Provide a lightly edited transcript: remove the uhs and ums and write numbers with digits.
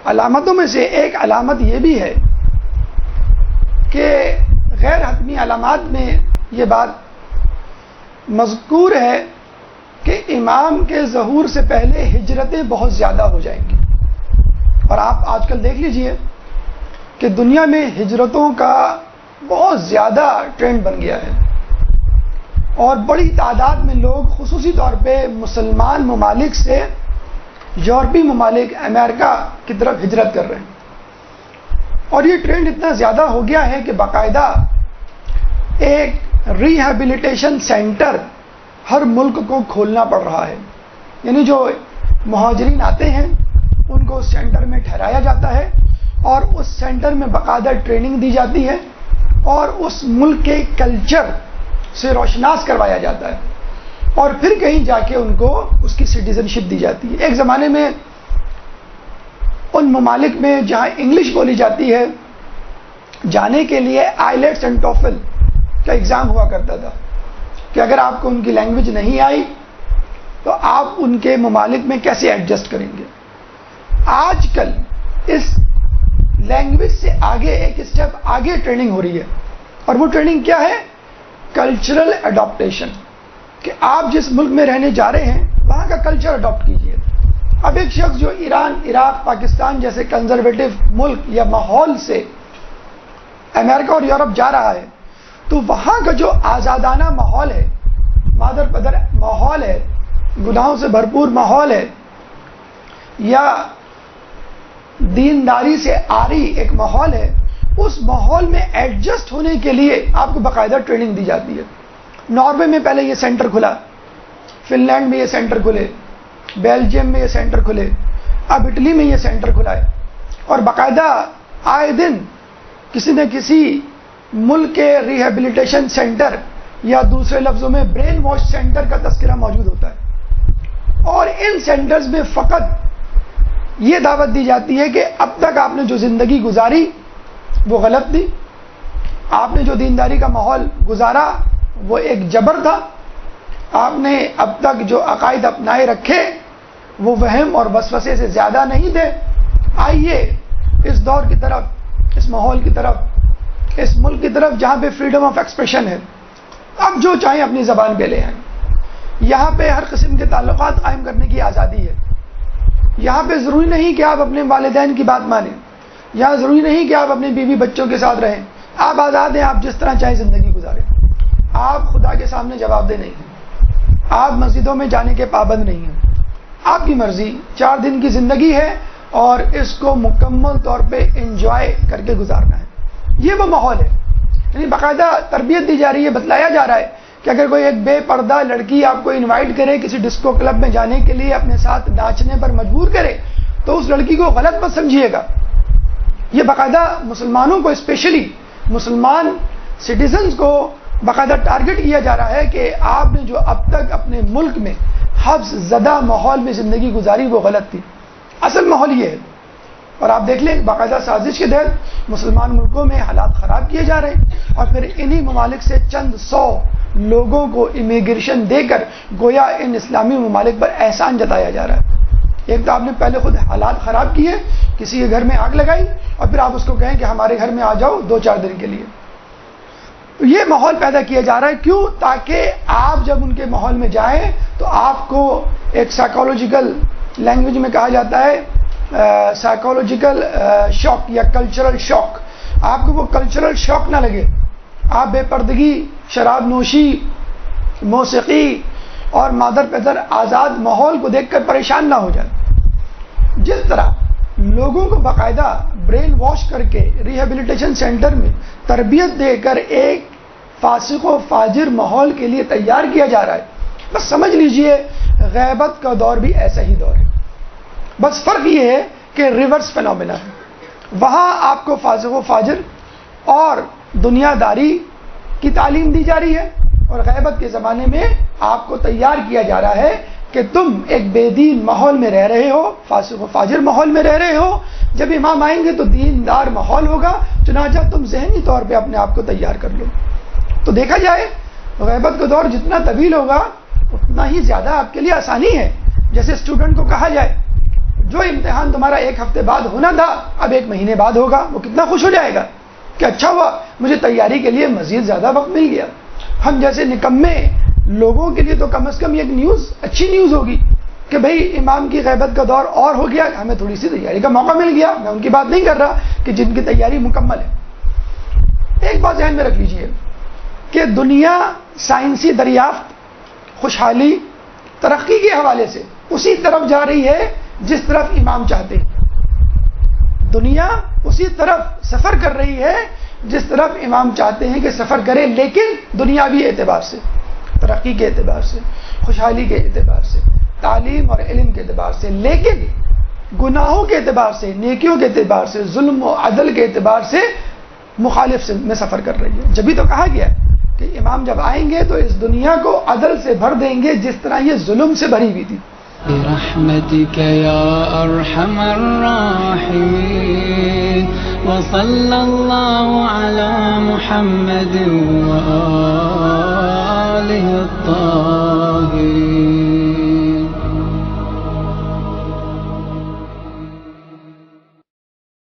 علامتوں میں سے ایک علامت یہ بھی ہے کہ غیر حتمی علامات میں یہ بات مذکور ہے کہ امام کے ظہور سے پہلے ہجرتیں بہت زیادہ ہو جائیں گی. اور آپ آج کل دیکھ لیجئے کہ دنیا میں ہجرتوں کا بہت زیادہ ٹرینڈ بن گیا ہے اور بڑی تعداد میں لوگ خصوصی طور پہ مسلمان ممالک سے یورپی ممالک امریکہ کی طرف ہجرت کر رہے ہیں. اور یہ ٹرینڈ اتنا زیادہ ہو گیا ہے کہ باقاعدہ ایک ریہیبلیٹیشن سینٹر ہر ملک کو کھولنا پڑ رہا ہے. یعنی جو مہاجرین آتے ہیں ان کو اس سینٹر میں ٹھہرایا جاتا ہے اور اس سینٹر میں باقاعدہ ٹریننگ دی جاتی ہے اور اس ملک کے کلچر سے روشناس کروایا جاتا ہے اور پھر کہیں جا کے ان کو اس کی سٹیزن شپ دی جاتی ہے. ایک زمانے میں ان ممالک میں جہاں انگلش بولی جاتی ہے جانے کے لیے آئیلیٹس اینڈ ٹوفل کا ایگزام ہوا کرتا تھا کہ اگر آپ کو ان کی لینگویج نہیں آئی تو آپ ان کے ممالک میں کیسے ایڈجسٹ کریں گے. آج کل اس لینگویج سے آگے ایک اسٹیپ آگے ٹریننگ ہو رہی ہے اور وہ ٹریننگ کیا ہے؟ Cultural adaptation. کہ آپ جس ملک میں رہنے جا رہے ہیں وہاں کا کلچر اڈاپٹ کیجیے. اب ایک شخص جو ایران، عراق، پاکستان جیسے کنزرویٹو ملک یا ماحول سے امریکہ اور یورپ جا رہا ہے تو وہاں کا جو آزادانہ ماحول ہے، مادر پدر ماحول ہے، گناہوں سے بھرپور ماحول ہے یا دینداری سے آری ایک ماحول ہے، اس ماحول میں ایڈجسٹ ہونے کے لیے آپ کو باقاعدہ ٹریننگ دی جاتی ہے. ناروے میں پہلے یہ سینٹر کھلا، فن لینڈ میں یہ سینٹر کھلے، بیلجیم میں یہ سینٹر کھلے، اب اٹلی میں یہ سینٹر کھلا ہے اور باقاعدہ آئے دن کسی نہ کسی ملک کے ریہیبلیٹیشن سینٹر یا دوسرے لفظوں میں برین واش سینٹر کا تذکرہ موجود ہوتا ہے. اور ان سینٹرز میں فقط یہ دعوت دی جاتی ہے کہ اب تک آپ نے جو زندگی گزاری وہ غلط تھی، آپ نے جو دینداری کا ماحول گزارا وہ ایک جبر تھا، آپ نے اب تک جو عقائد اپنائے رکھے وہ وہم اور وسوسے سے زیادہ نہیں تھے. آئیے اس دور کی طرف، اس ماحول کی طرف، اس ملک کی طرف جہاں پہ فریڈم آف ایکسپریشن ہے، اب جو چاہیں اپنی زبان پہ لے آئیں. یہاں پہ ہر قسم کے تعلقات قائم کرنے کی آزادی ہے. یہاں پہ ضروری نہیں کہ آپ اپنے والدین کی بات مانیں، یہاں ضروری نہیں کہ آپ اپنے بیوی بچوں کے ساتھ رہیں. آپ آزاد ہیں، آپ جس طرح چاہیں زندگی گزاریں. آپ خدا کے سامنے جواب دہ نہیں ہیں، آپ مسجدوں میں جانے کے پابند نہیں ہیں. آپ کی مرضی، 4 دن کی زندگی ہے اور اس کو مکمل طور پہ انجوائے کر کے گزارنا ہے. یہ وہ ماحول ہے. یعنی باقاعدہ تربیت دی جا رہی ہے، بتلایا جا رہا ہے کہ اگر کوئی ایک بے پردہ لڑکی آپ کو انوائٹ کرے کسی ڈسکو کلب میں جانے کے لیے، اپنے ساتھ ناچنے پر مجبور کرے تو اس لڑکی کو غلط مت سمجھیے گا. یہ باقاعدہ مسلمانوں کو، اسپیشلی مسلمان سٹیزنز کو باقاعدہ ٹارگٹ کیا جا رہا ہے کہ آپ نے جو اب تک اپنے ملک میں حبس زدہ ماحول میں زندگی گزاری وہ غلط تھی. اصل ماحول یہ ہے. اور آپ دیکھ لیں باقاعدہ سازش کے تحت مسلمان ملکوں میں حالات خراب کیے جا رہے ہیں اور پھر انہی ممالک سے چند 100 لوگوں کو امیگریشن دے کر گویا ان اسلامی ممالک پر احسان جتایا جا رہا ہے. ایک تو آپ نے پہلے خود حالات خراب کیے، کسی کے گھر میں آگ لگائی اور پھر آپ اس کو کہیں کہ ہمارے گھر میں آ جاؤ 2-4 دن کے لیے. تو یہ ماحول پیدا کیا جا رہا ہے. کیوں؟ تاکہ آپ جب ان کے ماحول میں جائیں تو آپ کو ایک سائیکولوجیکل، لینگویج میں کہا جاتا ہے سائیکولوجیکل شاک یا کلچرل شاک، آپ کو وہ کلچرل شاک نہ لگے. آپ بے پردگی، شراب نوشی، موسیقی اور مادر پدر آزاد ماحول کو دیکھ کر پریشان نہ ہو جائیں. جس طرح لوگوں کو باقاعدہ برین واش کر کے ریہیبلیٹیشن سینٹر میں تربیت دے کر ایک فاسق و فاجر ماحول کے لیے تیار کیا جا رہا ہے، بس سمجھ لیجئے غیبت کا دور بھی ایسا ہی دور ہے. بس فرق یہ ہے کہ ریورس فینومینا ہے. وہاں آپ کو فاسق و فاجر اور دنیا داری کی تعلیم دی جا رہی ہے اور غیبت کے زمانے میں آپ کو تیار کیا جا رہا ہے کہ تم ایک بے دین ماحول میں رہ رہے ہو، فاسق و فاجر ماحول میں رہ رہے ہو. جب امام آئیں گے تو دیندار ماحول ہوگا، چنانچہ تم ذہنی طور پہ اپنے آپ کو تیار کر لو. تو دیکھا جائے غیبت کا دور جتنا طویل ہوگا اتنا ہی زیادہ آپ کے لیے آسانی ہے. جیسے اسٹوڈنٹ کو کہا جائے جو امتحان تمہارا 1 ہفتے بعد ہونا تھا اب 1 مہینے بعد ہوگا، وہ کتنا خوش ہو جائے گا کہ اچھا ہوا مجھے تیاری کے لیے مزید زیادہ وقت مل گیا۔ ہم جیسے نکمے لوگوں کے لیے تو کم از کم ایک نیوز اچھی نیوز ہوگی کہ بھئی امام کی غیبت کا دور اور ہو گیا، ہمیں تھوڑی سی تیاری کا موقع مل گیا۔ میں ان کی بات نہیں کر رہا کہ جن کی تیاری مکمل ہے۔ ایک بات ذہن میں رکھ لیجئے کہ دنیا سائنسی دریافت، خوشحالی، ترقی کے حوالے سے اسی طرف جا رہی ہے جس طرف امام چاہتے ہیں۔ دنیا اسی طرف سفر کر رہی ہے جس طرف امام چاہتے ہیں کہ سفر کرے، لیکن دنیاوی اعتبار سے، ترقی کے اعتبار سے، خوشحالی کے اعتبار سے، تعلیم اور علم کے اعتبار سے، لیکن گناہوں کے اعتبار سے، نیکیوں کے اعتبار سے، ظلم و عدل کے اعتبار سے مخالف میں سفر کر رہی ہے۔ جبھی تو کہا گیا کہ امام جب آئیں گے تو اس دنیا کو عدل سے بھر دیں گے جس طرح یہ ظلم سے بھری ہوئی تھی۔ برحمتك يا أرحم الراحمين وصلى الله على محمد وآله الطاهرين